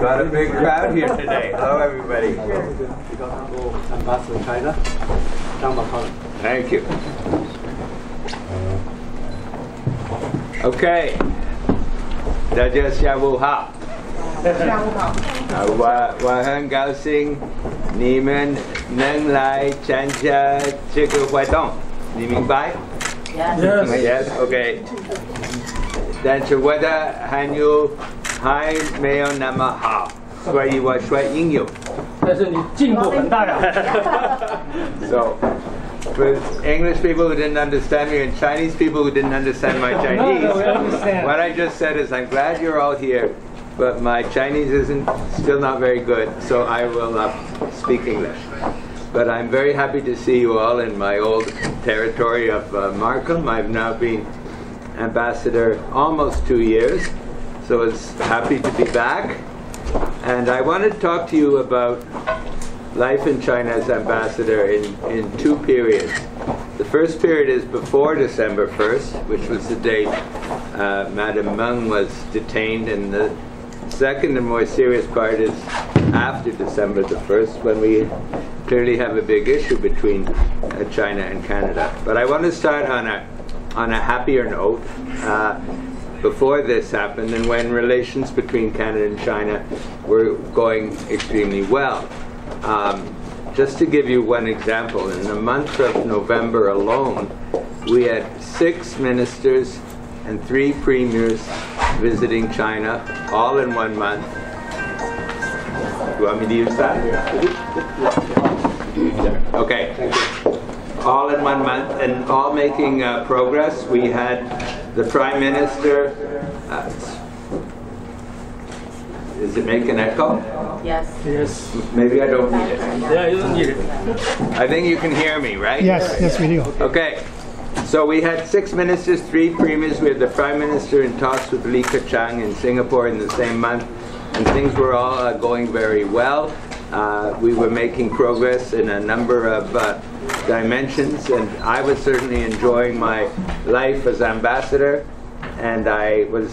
Got a big crowd here today. Hello, everybody. Ambassador China, mccallum. Thank you. Okay. 大家下午好。下午好。我很高兴你们能来参加这个活动，你明白 ？Yes. Okay. 但是我的汉语还没有那么好，所以我说英语。但是你进步很大呀。So, for English people who didn't understand me and Chinese people who didn't understand my Chinese, we understand. What I just said is I'm glad you're all here, but my Chinese isn't still not very good, so I will speak English. But I'm very happy to see you all in my old territory of Markham. I've now been ambassador almost 2 years, so it's happy to be back. And I want to talk to you about life in China as ambassador in 2 periods. The first period is before December 1st, which was the date Madame Meng was detained, and the second and more serious part is after December the 1st, when we clearly have a big issue between China and Canada. But I want to start on a happier note. Before this happened, and when relations between Canada and China were going extremely well. Just to give you one example, in the month of November alone, we had 6 ministers and 3 premiers visiting China, all in 1 month. You want me to use that? Okay. All in 1 month, and all making progress. We had the Prime Minister. Is it making an echo? Yes. Maybe I don't need it. Yeah, you don't need it. I think you can hear me, right? Yes, we do. Okay. So we had 6 ministers, 3 premiers. We had the Prime Minister in talks with Li Keqiang in Singapore in the same month, and things were all going very well. We were making progress in a number of dimensions, and I was certainly enjoying my life as ambassador, and I was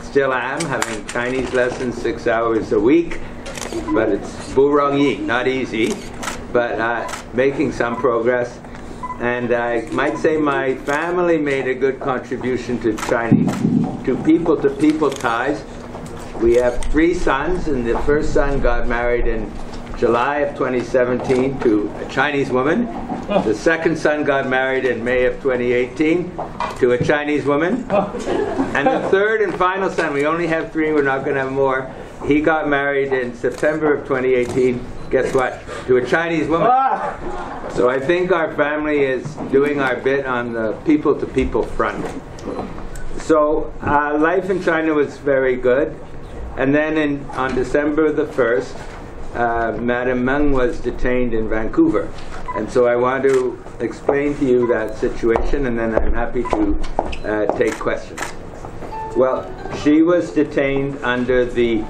still am having Chinese lessons 6 hours a week, but it's bu rong yi, not easy, but making some progress. And I might say my family made a good contribution to Chinese, to people ties. We have 3 sons, and the first son got married in July of 2017 to a Chinese woman. The second son got married in May of 2018 to a Chinese woman. And the third and final son, we only have 3, we're not going to have more, he got married in September of 2018, guess what, to a Chinese woman. So I think our family is doing our bit on the people-to-people front. So life in China was very good. And then on December the 1st, Madame Meng was detained in Vancouver. And so I want to explain to you that situation, and then I'm happy to take questions. Well, she was detained under the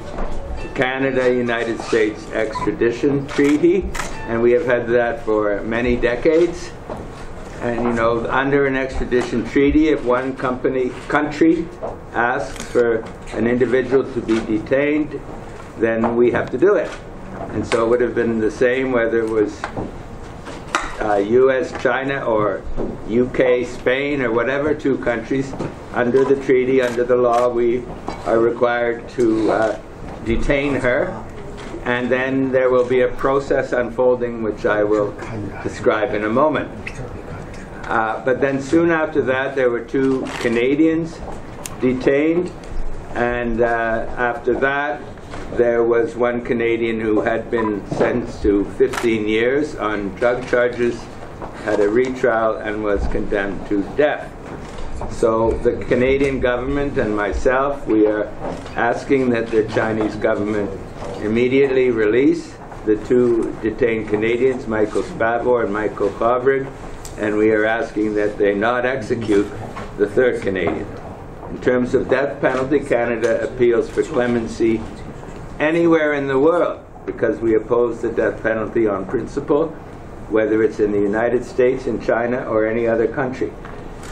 Canada-United States extradition treaty, and we have had that for many decades. And you know, under an extradition treaty, if one country asks for an individual to be detained, then we have to do it. And so it would have been the same whether it was US, China, or UK, Spain, or whatever 2 countries. Under the treaty, under the law, we are required to detain her. And then there will be a process unfolding, which I will describe in a moment. But then soon after that, there were 2 Canadians detained, and after that, there was 1 Canadian who had been sentenced to 15 years on drug charges, had a retrial, and was condemned to death. So the Canadian government and myself, we are asking that the Chinese government immediately release the 2 detained Canadians, Michael Spavor and Michael Fabrig, and we are asking that they not execute the 3rd Canadian. In terms of death penalty, Canada appeals for clemency anywhere in the world, because we oppose the death penalty on principle, whether it's in the United States, in China, or any other country.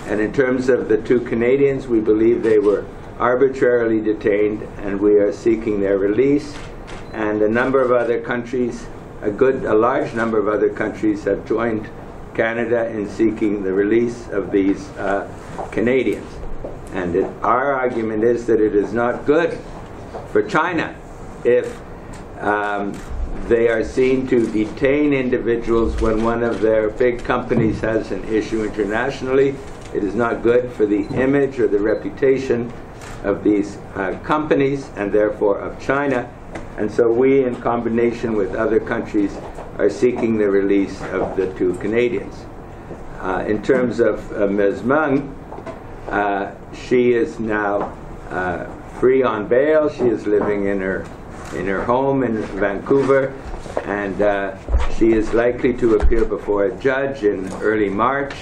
And in terms of the two Canadians, we believe they were arbitrarily detained, and we are seeking their release. And a number of other countries, a large number of other countries have joined Canada in seeking the release of these Canadians. And our argument is that it is not good for China if they are seen to detain individuals when one of their big companies has an issue internationally. It is not good for the image or the reputation of these companies, and therefore of China. And so we, in combination with other countries, are seeking the release of the two Canadians. In terms of Ms. Meng, she is now free on bail. She is living in her home in Vancouver, and she is likely to appear before a judge in early March.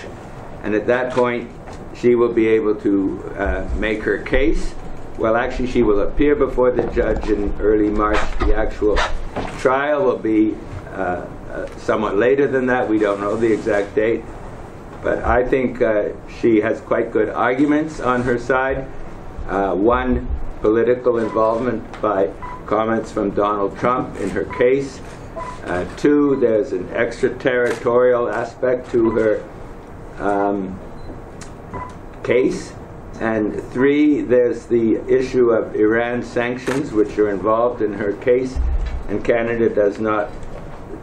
And at that point, she will be able to make her case. Well, actually, she will appear before the judge in early March. The actual trial will be somewhat later than that. We don't know the exact date. But I think she has quite good arguments on her side. One, political involvement by comments from Donald Trump in her case. Two, there's an extraterritorial aspect to her case. And three, there's the issue of Iran sanctions, which are involved in her case, and Canada does not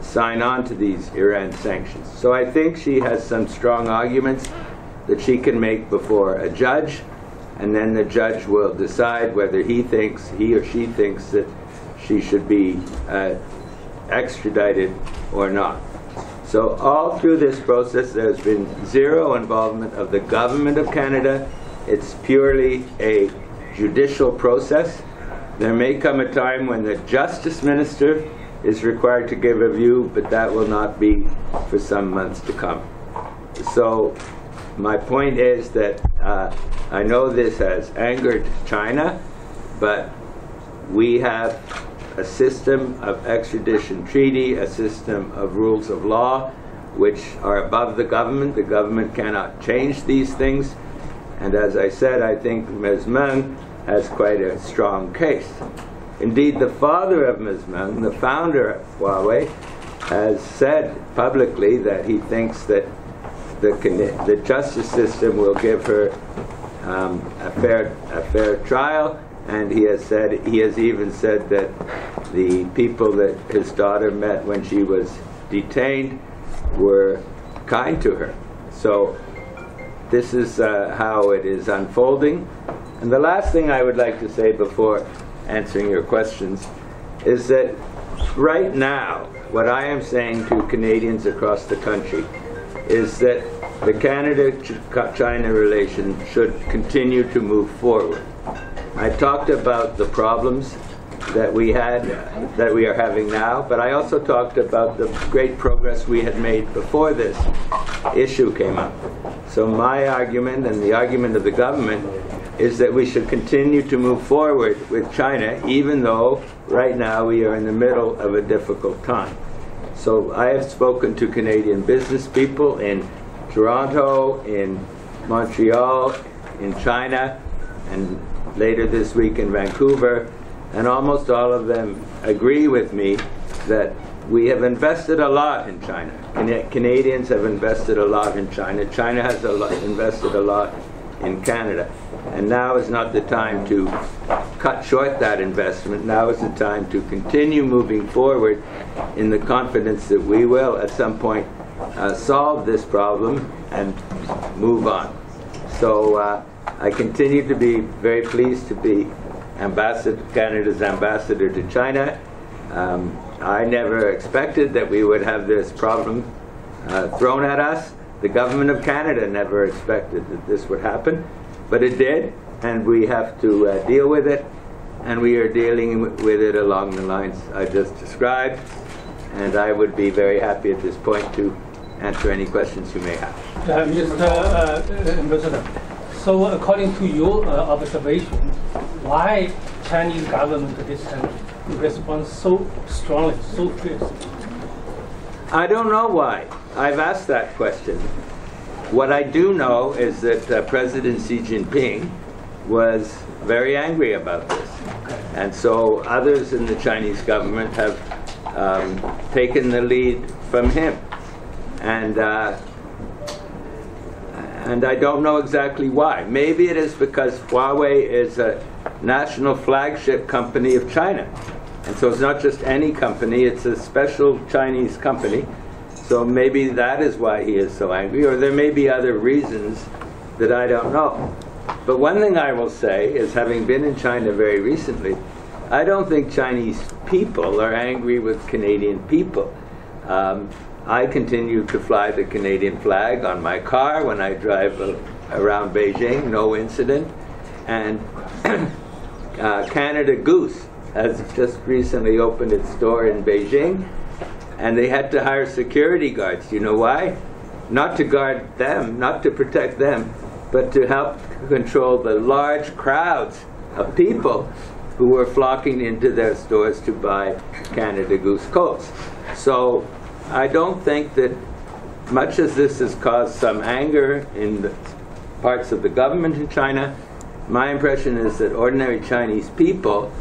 sign on to these Iran sanctions. So I think she has some strong arguments that she can make before a judge, and then the judge will decide whether he or she thinks that she should be extradited or not. So all through this process, there's been zero involvement of the government of Canada. It's purely a judicial process. There may come a time when the Justice Minister is required to give a view, but that will not be for some months to come. So my point is that I know this has angered China, but we have a system of extradition treaty, a system of rules of law, which are above the government. The government cannot change these things. And as I said, I think Ms. Meng has quite a strong case. Indeed, the father of Ms. Meng, the founder of Huawei, has said publicly that he thinks that the justice system will give her a fair trial, and he has even said that the people that his daughter met when she was detained were kind to her. So this is how it is unfolding. And the last thing I would like to say before answering your questions is that right now, what I am saying to Canadians across the country is that the Canada-China relation should continue to move forward. I talked about the problems that we are having now, but I also talked about the great progress we had made before this issue came up. So my argument, and the argument of the government, is that we should continue to move forward with China, even though right now we are in the middle of a difficult time. So I have spoken to Canadian business people in Toronto, in Montreal, in China, and later this week in Vancouver, and almost all of them agree with me that we have invested a lot in China. Canadians have invested a lot in China. China has invested a lot in Canada. And now is not the time to cut short that investment. Now is the time to continue moving forward in the confidence that we will at some point solve this problem and move on. So I continue to be very pleased to be Canada's ambassador to China. I never expected that we would have this problem thrown at us. The government of Canada never expected that this would happen, but it did, and we have to deal with it, and we are dealing with it along the lines I just described, and I would be very happy at this point to answer any questions you may have. Mr. Ambassador, so according to your observation, why Chinese government this time responds so strongly, so fierce? I don't know why. I've asked that question. What I do know is that President Xi Jinping was very angry about this. And so others in the Chinese government have taken the lead from him. And I don't know exactly why. Maybe it is because Huawei is a national flagship company of China. And so it's not just any company, it's a special Chinese company. So maybe that is why he is so angry, or there may be other reasons that I don't know. But one thing I will say is, having been in China very recently, I don't think Chinese people are angry with Canadian people. I continue to fly the Canadian flag on my car when I drive around Beijing, no incident. And Canada Goose has just recently opened its store in Beijing, and they had to hire security guards. Do you know why? Not to guard them, not to protect them, but to help control the large crowds of people who were flocking into their stores to buy Canada Goose coats. So I don't think that, much as this has caused some anger in the parts of the government in China, my impression is that ordinary Chinese people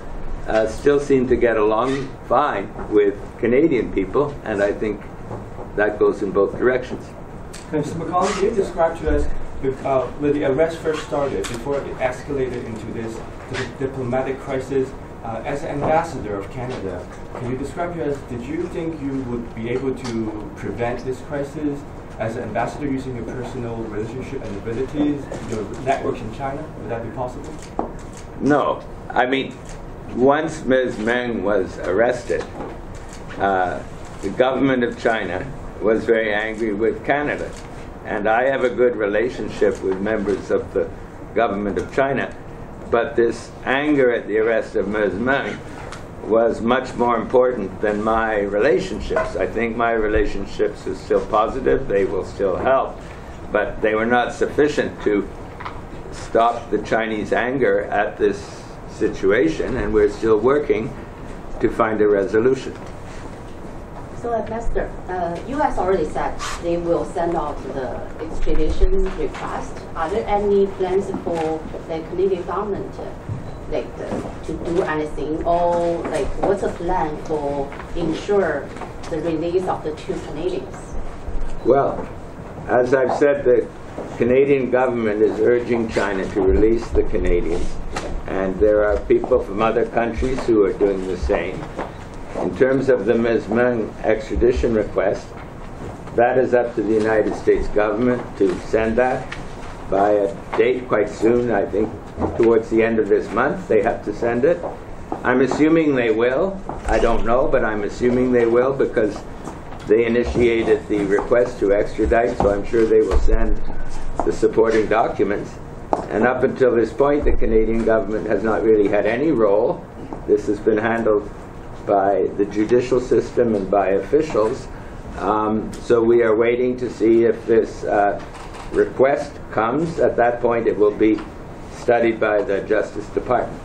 still seem to get along fine with Canadian people, and I think that goes in both directions. Mr. McCallum, can you describe to us, when the arrest first started, before it escalated into this diplomatic crisis, as an ambassador of Canada, can you describe to us, did you think you would be able to prevent this crisis as an ambassador using your personal relationship and abilities, your network in China? Would that be possible? No. I mean, once Ms. Meng was arrested, the government of China was very angry with Canada. And I have a good relationship with members of the government of China. But this anger at the arrest of Ms. Meng was much more important than my relationships. I think my relationships are still positive, they will still help, but they were not sufficient to stop the Chinese anger at this situation, and we're still working to find a resolution. So, Ambassador, U.S. already said they will send out the extradition request. Are there any plans for the Canadian government, to do anything, or what's the plan for ensure the release of the two Canadians? Well, as I've said, the Canadian government is urging China to release the Canadians, and there are people from other countries who are doing the same. In terms of the Ms. Meng extradition request, that is up to the United States government to send that by a date quite soon. I think towards the end of this month they have to send it. I'm assuming they will. I don't know, but I'm assuming they will, because they initiated the request to extradite, so I'm sure they will send the supporting documents. And up until this point, the Canadian government has not really had any role. This has been handled by the judicial system and by officials. So we are waiting to see if this request comes. At that point, it will be studied by the Justice Department.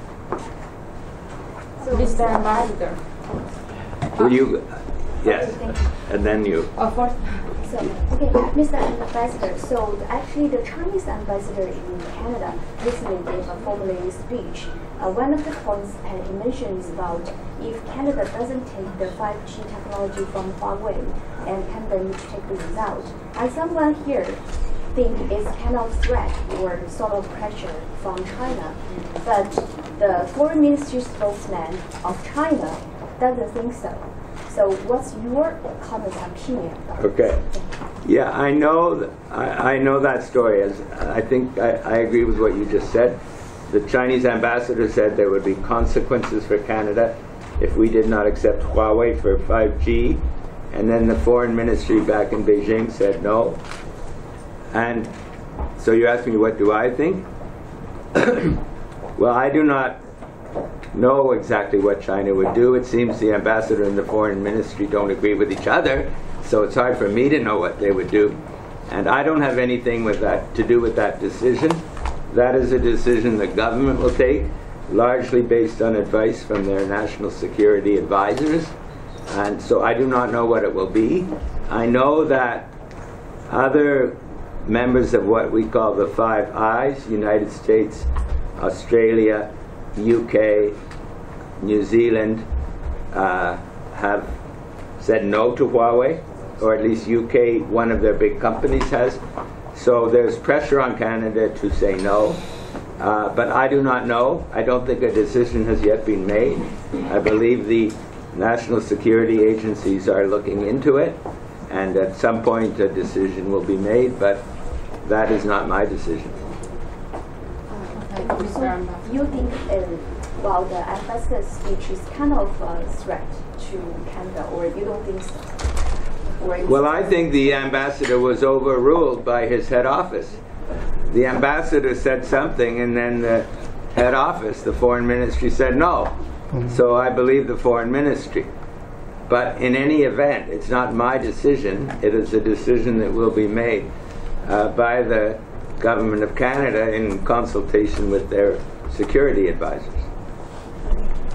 So, Mr. Ambassador. Will you? Yes. And then you. First. So, okay, Mr. Ambassador, so actually the Chinese ambassador in Canada recently gave a formal speech. One of the points he mentions about if Canada doesn't take the 5G technology from Huawei, and Canada needs to take the result. And someone here think it's kind of threat or sort of pressure from China, but the foreign ministry spokesman of China doesn't think so. So what's your comment and opinion about Okay. Yeah, I know that story. I think I agree with what you just said. The Chinese ambassador said there would be consequences for Canada if we did not accept Huawei for 5G. And then the foreign ministry back in Beijing said no. And so you asked me, what do I think? Well, I do not know exactly what China would do. It seems the ambassador and the foreign ministry don't agree with each other, so it's hard for me to know what they would do. And I don't have anything with that to do with that decision. That is a decision the government will take, largely based on advice from their national security advisors. And so I do not know what it will be. I know that other members of what we call the Five Eyes, United States, Australia, UK, New Zealand, have said no to Huawei, or at least UK, one of their big companies has. So there's pressure on Canada to say no. But I do not know. I don't think a decision has yet been made. I believe the national security agencies are looking into it, and at some point a decision will be made, but that is not my decision. So you think, well, the ambassador's speech is kind of a threat to Canada, or you don't think so? Well, I think the ambassador was overruled by his head office. The ambassador said something, and then the head office, the foreign ministry, said no. So I believe the foreign ministry. But in any event, it's not my decision. It is a decision that will be made by the government of Canada in consultation with their security advisors.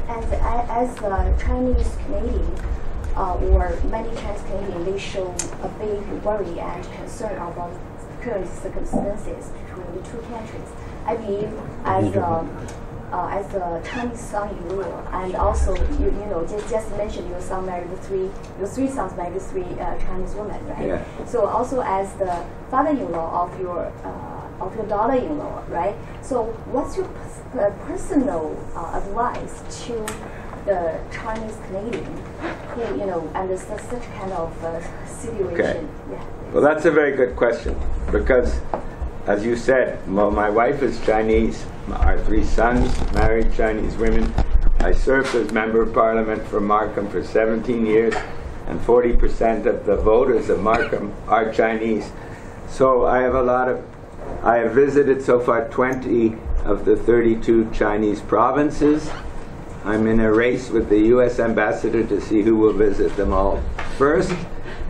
And as a Chinese Canadian, or many Chinese Canadians, they show a big worry and concern about current circumstances between the two countries. I believe as a Chinese son-in-law, and also you know just mentioned your son married your three sons married three Chinese women, right? Yeah. So also as the father-in-law of your daughter-in-law, right? So what's your personal advice to the Chinese Canadian who, you know, under such kind of situation? Okay. Yeah. Well, that's a very good question, because as you said, well, my wife is Chinese, our three sons married Chinese women. I served as Member of Parliament for Markham for 17 years, and 40% of the voters of Markham are Chinese. So I have visited so far 20 of the 32 Chinese provinces. I'm in a race with the US ambassador to see who will visit them all first,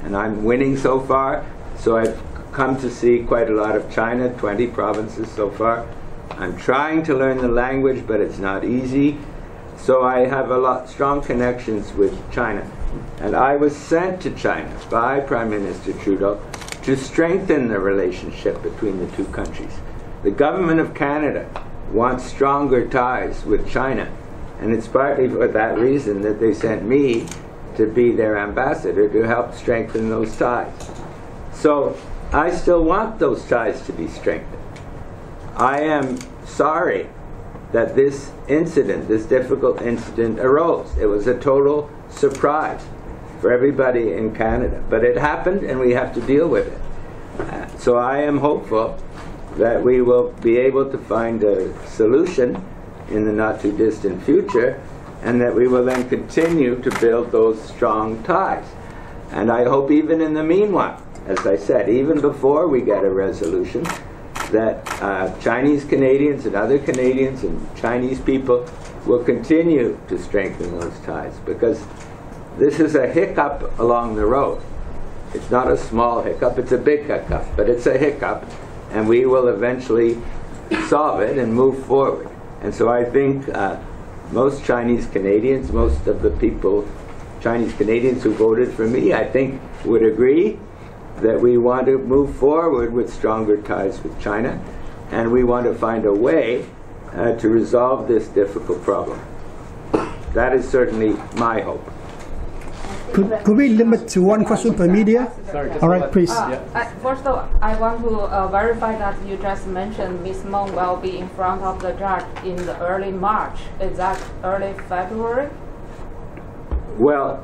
and I'm winning so far. So I've come to see quite a lot of China, 20 provinces so far. I'm trying to learn the language, but it's not easy. So I have strong connections with China. And I was sent to China by Prime Minister Trudeau to strengthen the relationship between the two countries. The government of Canada wants stronger ties with China, and it's partly for that reason that they sent me to be their ambassador to help strengthen those ties. So I still want those ties to be strengthened. I am sorry that this incident, this difficult incident, arose. It was a total surprise for everybody in Canada, but it happened and we have to deal with it. So I am hopeful that we will be able to find a solution in the not too distant future, and that we will then continue to build those strong ties. And I hope even in the meanwhile, as I said, even before we get a resolution, that Chinese Canadians and other Canadians and Chinese people will continue to strengthen those ties, because this is a hiccup along the road. It's not a small hiccup, it's a big hiccup, but it's a hiccup, and we will eventually solve it and move forward. And so I think most Chinese Canadians, most of the people, Chinese Canadians who voted for me, I think would agree that we want to move forward with stronger ties with China, and we want to find a way to resolve this difficult problem. That is certainly my hope. Could we limit to one question per media? Sorry, all right, please. First of all, I want to verify that you just mentioned Ms. Meng will be in front of the judge in the early March. Is that early February? Well,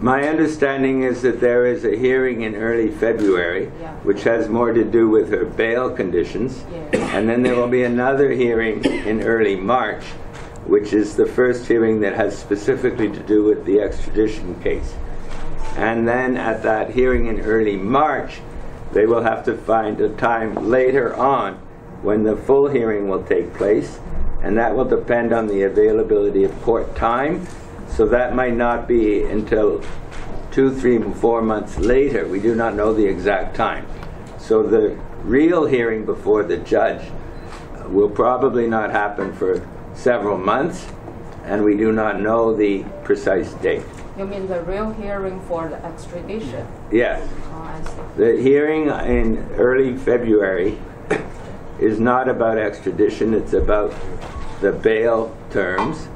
my understanding is that there is a hearing in early February, which has more to do with her bail conditions, and then there will be another hearing in early March, which is the first hearing that has specifically to do with the extradition case. And then at that hearing in early March, they will have to find a time later on when the full hearing will take place, and that will depend on the availability of court time. So that might not be until 2, 3, 4 months later. We do not know the exact time. So the real hearing before the judge will probably not happen for several months, and we do not know the precise date. You mean the real hearing for the extradition? Yes. Oh, I see. The hearing in early February is not about extradition, it's about the bail terms.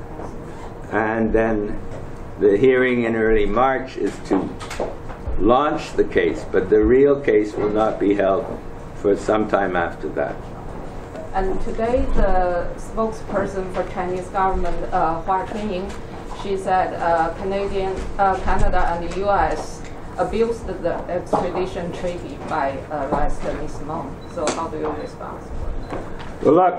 And then the hearing in early March is to launch the case, but the real case will not be held for some time after that. And today, the spokesperson for Chinese government, Hua Chunying, she said Canada and the U.S. abused the extradition treaty by arresting Ms. Meng. So how do you respond? Well, look,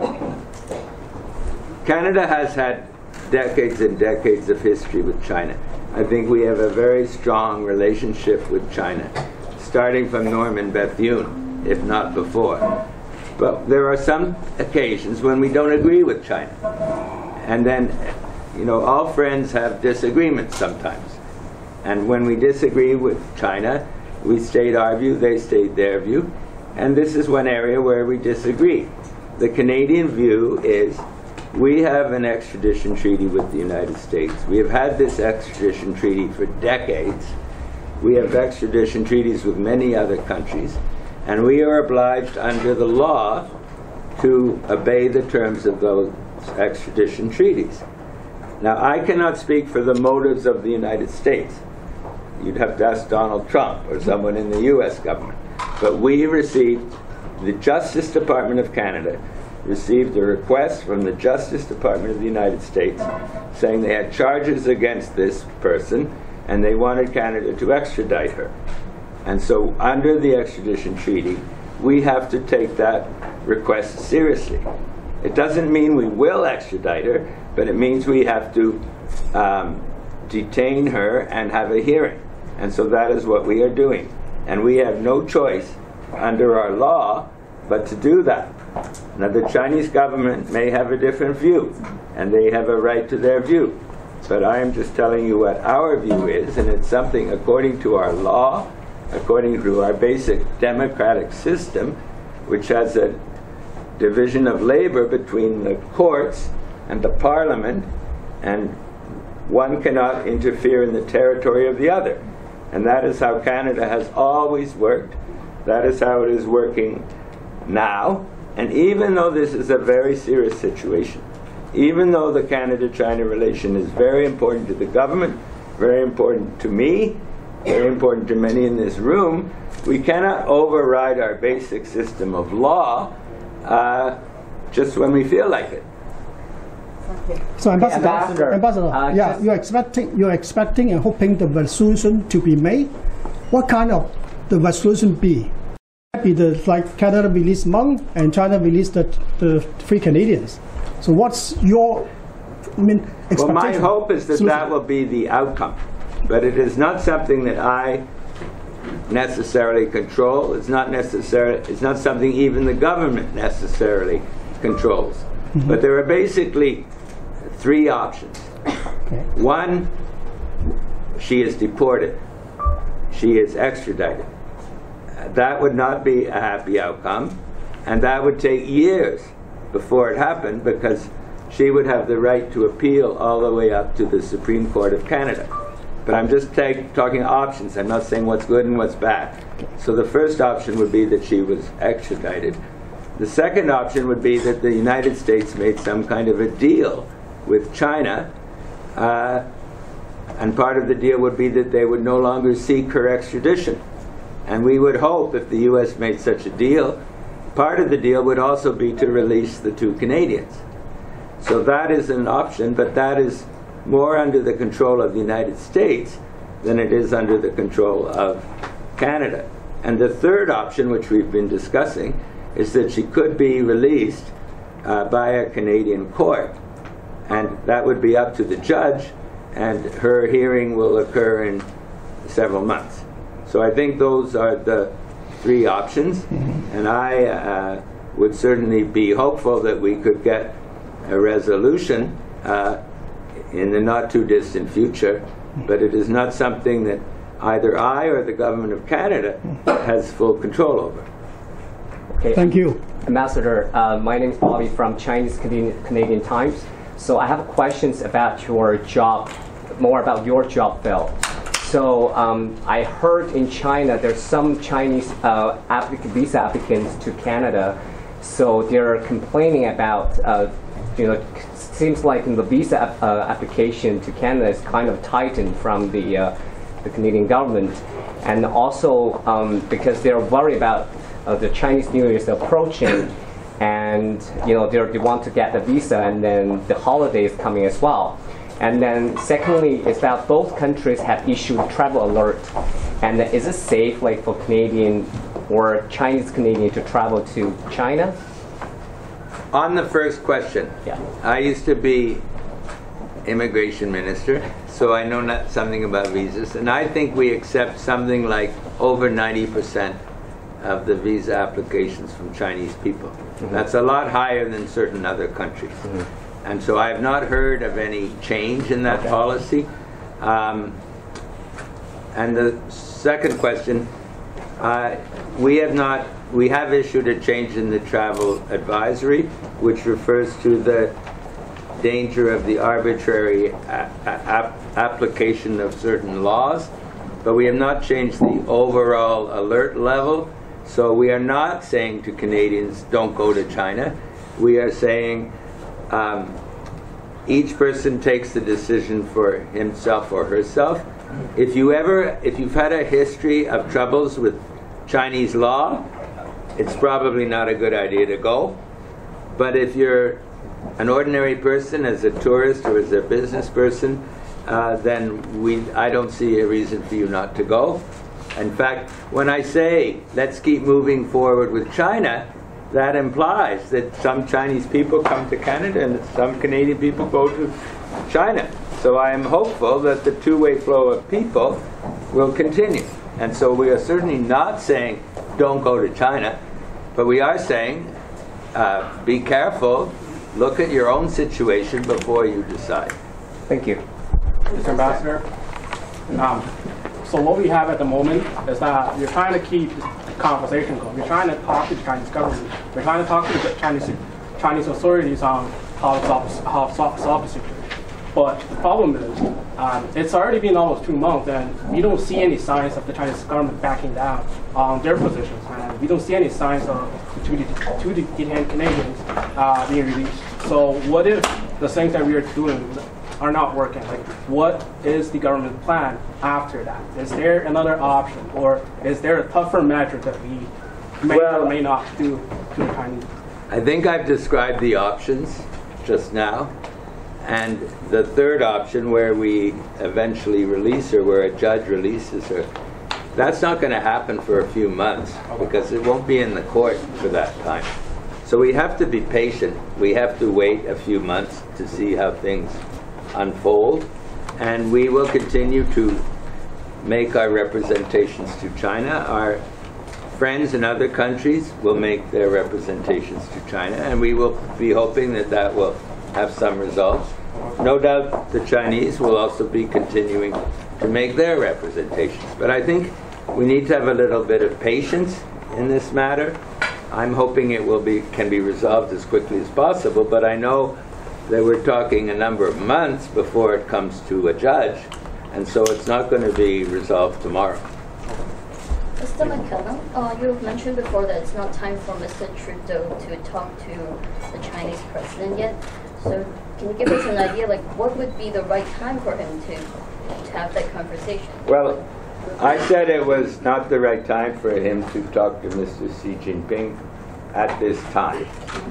Canada has had decades and decades of history with China. I think we have a very strong relationship with China, starting from Norman Bethune, if not before. But there are some occasions when we don't agree with China. And then, you know, all friends have disagreements sometimes. And when we disagree with China, we state our view, they state their view. And this is one area where we disagree. The Canadian view is we have an extradition treaty with the United States. We have had this extradition treaty for decades. We have extradition treaties with many other countries. And we are obliged under the law to obey the terms of those extradition treaties. Now, I cannot speak for the motives of the United States. You'd have to ask Donald Trump or someone in the U.S. government. But we received, the Justice Department of Canada received a request from the Justice Department of the United States saying they had charges against this person and they wanted Canada to extradite her. And so under the extradition treaty, we have to take that request seriously. It doesn't mean we will extradite her, but it means we have to detain her and have a hearing. And so that is what we are doing. And we have no choice under our law but to do that. Now, the Chinese government may have a different view, and they have a right to their view. But I am just telling you what our view is, and it's something according to our law, according to our basic democratic system, which has a division of labor between the courts and the parliament, and one cannot interfere in the territory of the other. And that is how Canada has always worked. That is how it is working now. And even though this is a very serious situation, even though the Canada-China relation is very important to the government, very important to me, very important to many in this room, we cannot override our basic system of law just when we feel like it. So, Ambassador, yeah, you're expecting and hoping the resolution to be made. What kind of the resolution be? Be the like Canada release Meng and China release the 3 Canadians. So, what's your expectation? Well, my hope is that that will be the outcome, but it is not something that I necessarily control. It's not something even the government necessarily controls. Mm-hmm. But there are basically 3 options. Okay. 1, she is deported. She is extradited. That would not be a happy outcome, and that would take years before it happened because she would have the right to appeal all the way up to the Supreme Court of Canada. But I'm just talking options. I'm not saying what's good and what's bad. So the first option would be that she was extradited. The second option would be that the United States made some kind of a deal with China, and part of the deal would be that they would no longer seek her extradition. And we would hope if the U.S. made such a deal, part of the deal would also be to release the 2 Canadians. So that is an option, but that is more under the control of the United States than it is under the control of Canada. And the third option, which we've been discussing, is that she could be released by a Canadian court. And that would be up to the judge, and her hearing will occur in several months. So I think those are the 3 options, and I would certainly be hopeful that we could get a resolution in the not too distant future, but it is not something that either I or the government of Canada has full control over. Okay. Thank you. Ambassador, my name is Bobby from Chinese Canadian Times. So I have questions about your job more about your job field. So I heard in China there's some Chinese visa applicants to Canada. So they're complaining about, seems like the visa application to Canada is kind of tightened from the Canadian government, and also because they're worried about the Chinese New Year is approaching, and they want to get the visa, and then the holiday is coming as well. And then secondly, is that both countries have issued travel alert, and is it safe, like for Canadian or Chinese Canadian to travel to China? On the first question, Yeah. I used to be immigration minister, so I know something about visas, and I think we accept something like over 90% of the visa applications from Chinese people. Mm-hmm. That's a lot higher than certain other countries. Mm-hmm. And so I have not heard of any change in that policy. And the second question, we have issued a change in the travel advisory, which refers to the danger of the arbitrary application of certain laws, but we have not changed the overall alert level. So we are not saying to Canadians, don't go to China. We are saying each person takes the decision for himself or herself. If you've had a history of troubles with Chinese law, it's probably not a good idea to go. But if you're an ordinary person, as a tourist or as a business person, then I don't see a reason for you not to go. In fact, when I say let's keep moving forward with China, that implies that some Chinese people come to Canada and that some Canadian people go to China. So I am hopeful that the two-way flow of people will continue. And so we are certainly not saying don't go to China, but we are saying be careful, look at your own situation before you decide. Thank you. Mr. Ambassador, so what we have at the moment is that we're trying to keep the conversation going. We're trying to talk to the Chinese government. We're trying to talk to the Chinese authorities on how to solve the situation. But the problem is, it's already been almost 2 months, and we don't see any signs of the Chinese government backing down on their positions. And we don't see any signs of two detained Canadians being released. So what if the things that we are doing are not working? Like, what is the government plan after that? Is there another option, or is there a tougher measure that we may or may not do to the Chinese? I think I've described the options just now. And the third option, where we eventually release her, where a judge releases her, that's not going to happen for a few months because it won't be in the court for that time. So we have to be patient. We have to wait a few months to see how things unfold. And we will continue to make our representations to China. Our friends in other countries will make their representations to China, and we will be hoping that that will have some results. No doubt the Chinese will also be continuing to make their representations. But I think we need to have a little bit of patience in this matter. I'm hoping it can be resolved as quickly as possible, but I know that we're talking a number of months before it comes to a judge, and so it's not going to be resolved tomorrow. Mr. McCallum, you mentioned before that it's not time for Mr. Trudeau to talk to the Chinese president yet. So can you give us an idea, like what would be the right time for him to have that conversation? Well, I said it was not the right time for him to talk to Mr. Xi Jinping at this time.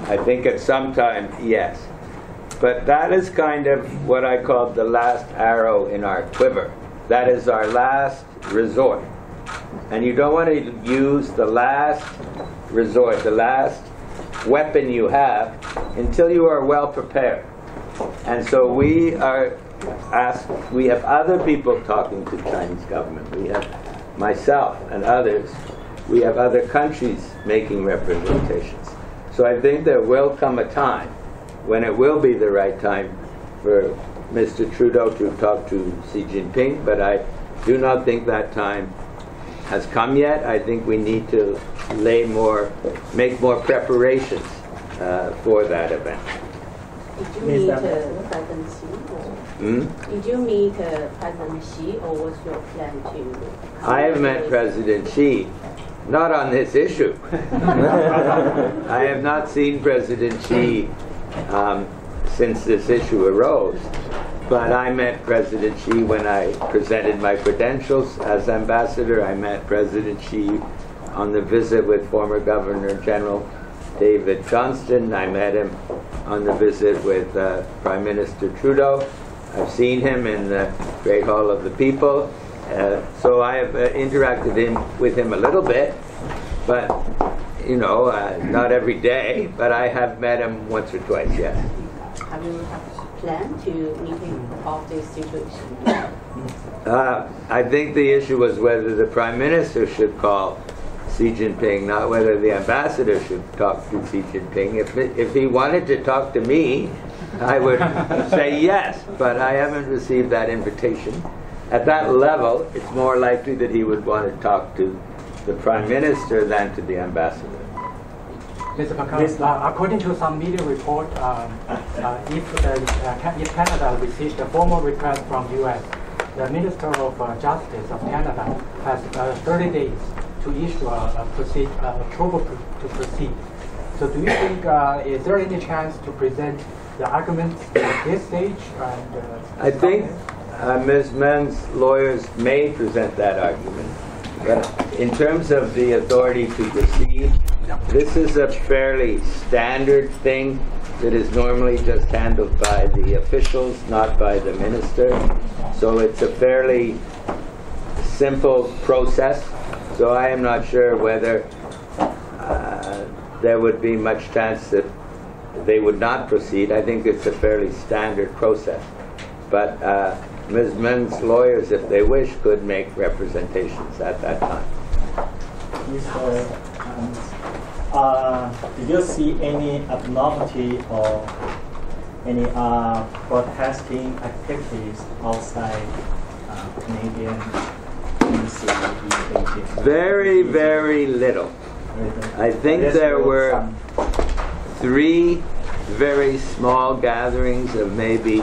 I think at some time, yes. But that is kind of what I call the last arrow in our quiver. That is our last resort. And you don't want to use the last resort, the last weapon you have, until you are well prepared. And so we have other people talking to the Chinese government. We have myself and others. We have other countries making representations. So I think there will come a time when it will be the right time for Mr. Trudeau to talk to Xi Jinping, but I do not think that time has come yet. I think we need to make more preparations for that event. Did you meet President Xi? Did you meet President Xi, or what's your plan to? I have met President Xi, not on this issue. I have not seen President Xi since this issue arose. But I met President Xi when I presented my credentials as ambassador. I met President Xi on the visit with former Governor General David Johnston. I met him on the visit with Prime Minister Trudeau. I've seen him in the Great Hall of the People. So I have interacted with him a little bit, but you know, not every day, but I have met him once or twice, yes. Have you planned to meet him about this situation? I think the issue was whether the Prime Minister should call Xi Jinping, not whether the ambassador should talk to Xi Jinping. If he wanted to talk to me, I would say yes, but I haven't received that invitation. At that level, it's more likely that he would want to talk to the Prime Minister than to the ambassador. Mr. mccallum, according to some media report, if Canada received a formal request from U.S., the Minister of Justice of Canada has 30 days to issue approval to proceed. So do you think, is there any chance to present the arguments at this stage? I think Ms. Menn's lawyers may present that argument. But in terms of the authority to proceed, this is a fairly standard thing that is normally just handled by the officials, not by the minister. So it's a fairly simple process. So I am not sure whether there would be much chance that they would not proceed. I think it's a fairly standard process. But Ms. Menn's lawyers, if they wish, could make representations at that time. Did you see any abnormality or any protesting activities outside Canadian embassy? Very, very little. I think there were 3 very small gatherings of maybe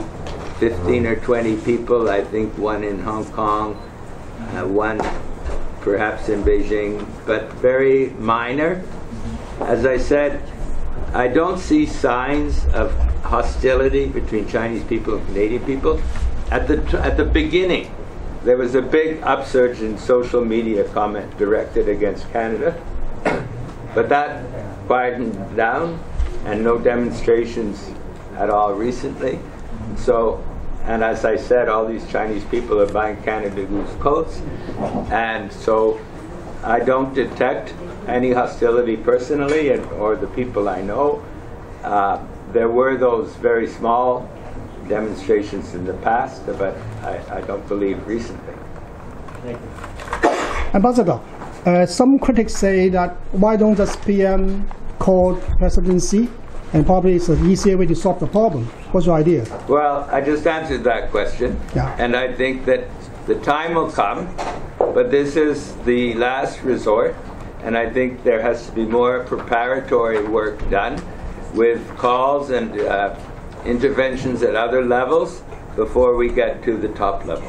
15 or 20 people. I think one in Hong Kong, one perhaps in Beijing, but very minor. As I said, I don't see signs of hostility between Chinese people and Canadian people. At the beginning, there was a big upsurge in social media comment directed against Canada, but that quietened down, and no demonstrations at all recently. So, and as I said, all these Chinese people are buying Canada Goose coats, and so I don't detect any hostility personally, or the people I know. There were those very small demonstrations in the past, but I don't believe recently. Thank you. Ambassador, some critics say that why don't just PM call President Xi, and probably it's an easier way to solve the problem. What's your idea? Well, I just answered that question, and I think that the time will come, but this is the last resort, and I think there has to be more preparatory work done with calls and interventions at other levels before we get to the top level.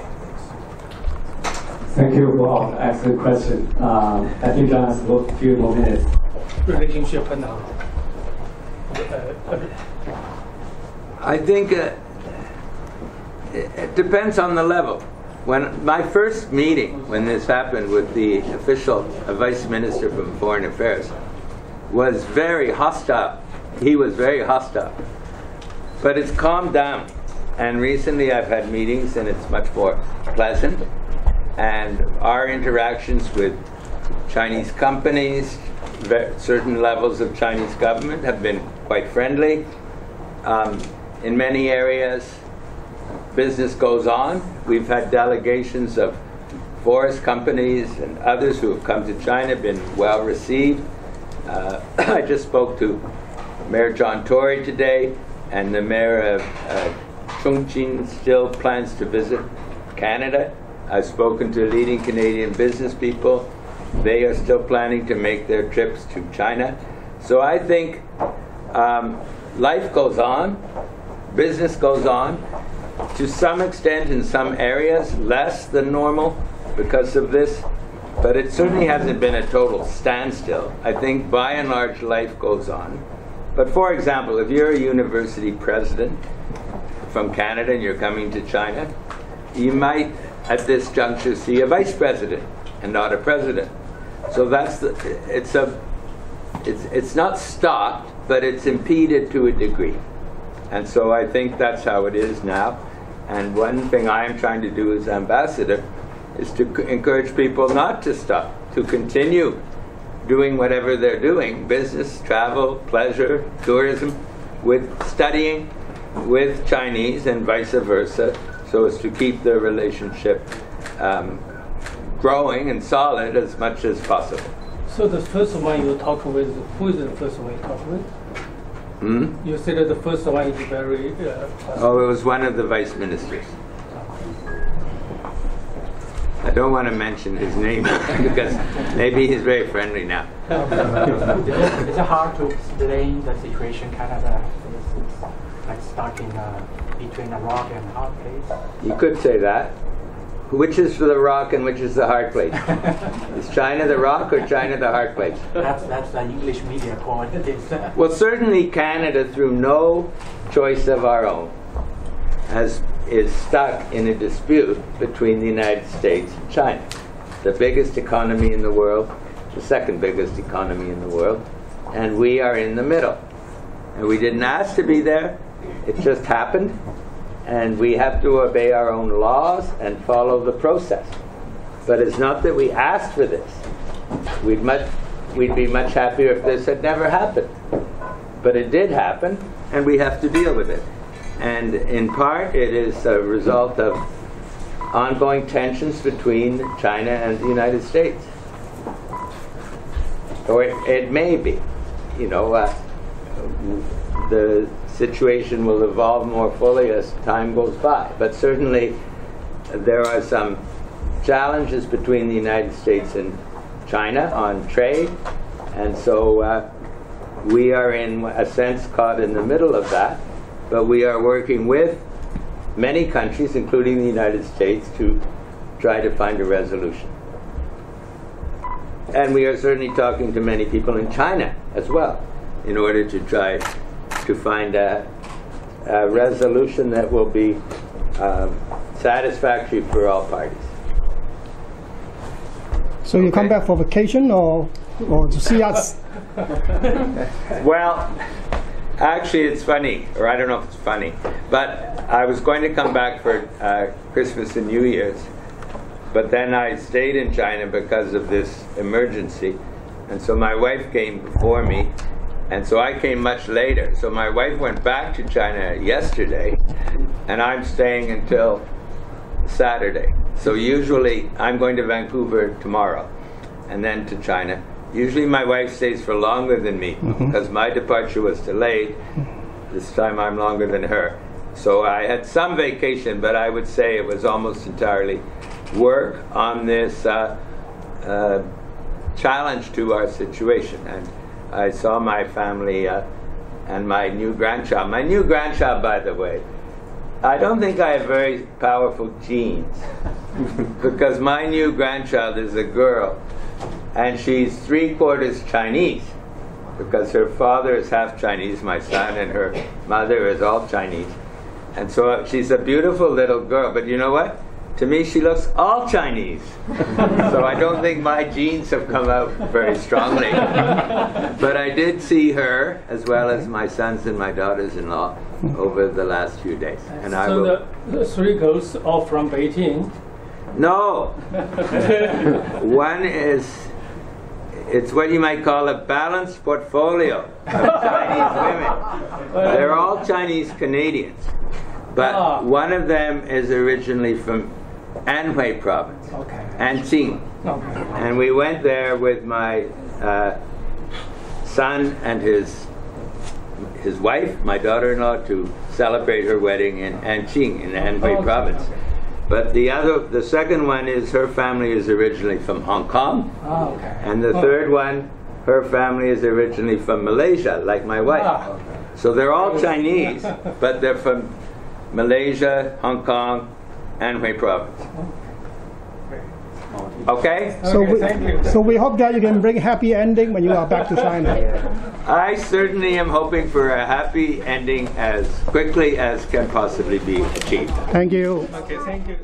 Thank you for asking the question. I think just a few more minutes. Relationship now. I think it depends on the level. When my first meeting, when this happened with the official Vice Minister for Foreign Affairs, was very hostile. He was very hostile. But it's calmed down. And recently I've had meetings and it's much more pleasant. And our interactions with Chinese companies, certain levels of Chinese government have been quite friendly. In many areas, business goes on. We've had delegations of forest companies and others who have come to China, been well received. I just spoke to Mayor John Tory today, and the mayor of Chongqing still plans to visit Canada. I've spoken to leading Canadian business people. They are still planning to make their trips to China. So I think life goes on, business goes on. To some extent, in some areas, less than normal because of this, but it certainly hasn't been a total standstill. I think by and large life goes on. But for example, if you're a university president from Canada and you're coming to China, you might at this juncture see a vice president and not a president. So that's it's not stopped, but it's impeded to a degree. And so I think that's how it is now. And one thing I am trying to do as ambassador is to encourage people not to stop, to continue doing whatever they're doing, business, travel, pleasure, tourism, with studying with Chinese and vice versa, so as to keep the relationship growing and solid as much as possible. So the first one you talk with, who is the first one you talk with? You said that the first one is very... oh, it was one of the vice ministers. I don't want to mention his name because maybe he's very friendly now. Is it hard to explain the situation Canada is like stuck in between a rock and a hard place? You could say that. Which is the rock and which is the hard place? Is China the rock or China the hard place? That's the English media call it. Well, certainly Canada, through no choice of our own, is stuck in a dispute between the United States and China. The biggest economy in the world, the second biggest economy in the world, and we are in the middle. And we didn't ask to be there, it just happened. And we have to obey our own laws and follow the process. But it's not that we asked for this. We'd be much happier if this had never happened. But it did happen, and we have to deal with it. And in part, it is a result of ongoing tensions between China and the United States. Or it may be. You know, the situation will evolve more fully as time goes by. But certainly there are some challenges between the United States and China on trade, and so we are in a sense caught in the middle of that, but we are working with many countries, including the United States, to try to find a resolution. And we are certainly talking to many people in China as well in order to try to find a resolution that will be satisfactory for all parties. So you come back for vacation or to see us? Well, actually it's funny, or I don't know if it's funny, but I was going to come back for Christmas and New Year's, but then I stayed in China because of this emergency, and so my wife came before me. And so I came much later. So my wife went back to China yesterday, and I'm staying until Saturday. So usually I'm going to Vancouver tomorrow, and then to China. Usually my wife stays for longer than me, because my departure was delayed. This time I'm longer than her. So I had some vacation, but I would say it was almost entirely work on this challenge to our situation. And I saw my family and my new grandchild. My new grandchild, by the way, I don't think I have very powerful genes because my new grandchild is a girl, and she's 3/4 Chinese because her father is half Chinese, my son, and her mother is all Chinese. And so she's a beautiful little girl, but you know what? To me, she looks all Chinese. So I don't think my genes have come out very strongly. But I did see her, as well as my sons and my daughters-in-law, over the last few days. And so I will. The three girls are from Beijing? No. One is, it's what you might call a balanced portfolio of Chinese women. They're all Chinese Canadians. But one of them is originally from Anhui province, Anqing. And we went there with my son and his wife, my daughter-in-law, to celebrate her wedding in Anqing in Anhui province. But the second one is her family is originally from Hong Kong. And the third one, her family is originally from Malaysia, like my wife. So they're all Chinese, but they're from Malaysia, Hong Kong, and Hubei province. Okay? So we hope that you can bring happy ending when you are back to China. I certainly am hoping for a happy ending as quickly as can possibly be achieved. Thank you. Okay, thank you.